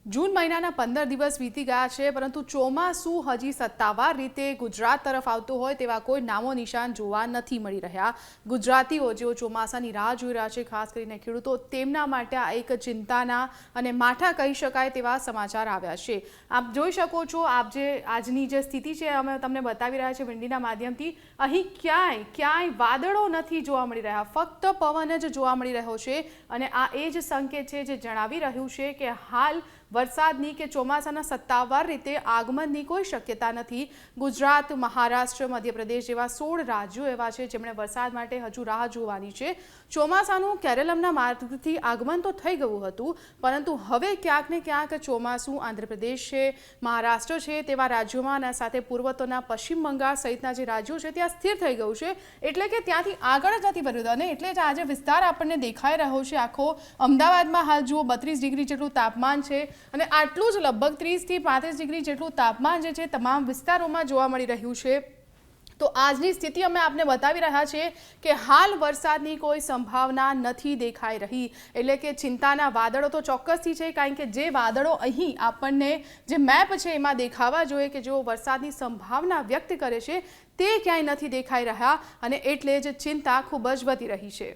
જૂન મહિનાના 15 દિવસ વીતી ગયા છે, પરંતુ ચોમાસું હજી સત્તાવાર રીતે ગુજરાત તરફ આવતું હોય તેવા કોઈ નામો નિશાન જોવા નથી મળી રહ્યા। ગુજરાતીઓ જેઓ ચોમાસાની રાહ જોઈ રહ્યા છે, ખાસ કરીને ખેડૂતો, તેમના માટે આ એક ચિંતાના અને માઠા કહી શકાય તેવા સમાચાર આવ્યા છે। આપ જોઈ શકો છો, આપ જે આજની જે સ્થિતિ છે અમે તમને બતાવી રહ્યા છે વિંડીના માધ્યમથી। અહીં ક્યાંય વાદળો નથી જોવા મળી રહ્યા, ફક્ત પવન જ જોવા મળી રહ્યો છે અને આ એ જ સંકેત છે જે જણાવી રહ્યું છે કે હાલ વરસાદની કે ચોમાસાના સત્તાવાર રીતે આગમનની કોઈ શક્યતા નથી। ગુજરાત, મહારાષ્ટ્ર, મધ્યપ્રદેશ જેવા 16 રાજ્યો એવા છે જેમણે વરસાદ માટે હજુ રાહ જોવાની છે। ચોમાસાનું કેરળમના માર્ગથી આગમન તો થઈ ગયું હતું, પરંતુ હવે ક્યાંક ને ક્યાંક ચોમાસું આંધ્રપ્રદેશ છે, મહારાષ્ટ્ર છે તેવા રાજ્યોમાં અને સાથે પૂર્વોત્તરના પશ્ચિમ બંગાળ સહિતના જે રાજ્યો છે ત્યાં સ્થિર થઈ ગયું છે, એટલે કે ત્યાંથી આગળ જ નથી વધ્યું। અને એટલે જ આજે વિસ્તાર આપણને દેખાઈ રહ્યો છે આખો। અમદાવાદમાં હાલ જુઓ 32 ડિગ્રી જેટલું તાપમાન છે અને આટલું જ લગભગ 30 થી 35 ડિગ્રી જેટલું તાપમાન જે છે તમામ વિસ્તારોમાં જોવા મળી રહ્યું છે। તો આજની સ્થિતિ અમે આપને બતાવી રહ્યા છીએ કે હાલ વરસાદની કોઈ સંભાવના નથી દેખાઈ રહી, એટલે કે ચિંતાના વાદળો તો ચોક્કસથી છે, કારણ કે જે વાદળો અહીં આપણને જે મેપ છે એમાં દેખાવા જોઈએ કે જેઓ વરસાદની સંભાવના વ્યક્ત કરે છે તે ક્યાંય નથી દેખાઈ રહ્યા અને એટલે જ ચિંતા ખૂબ જ વધી રહી છે।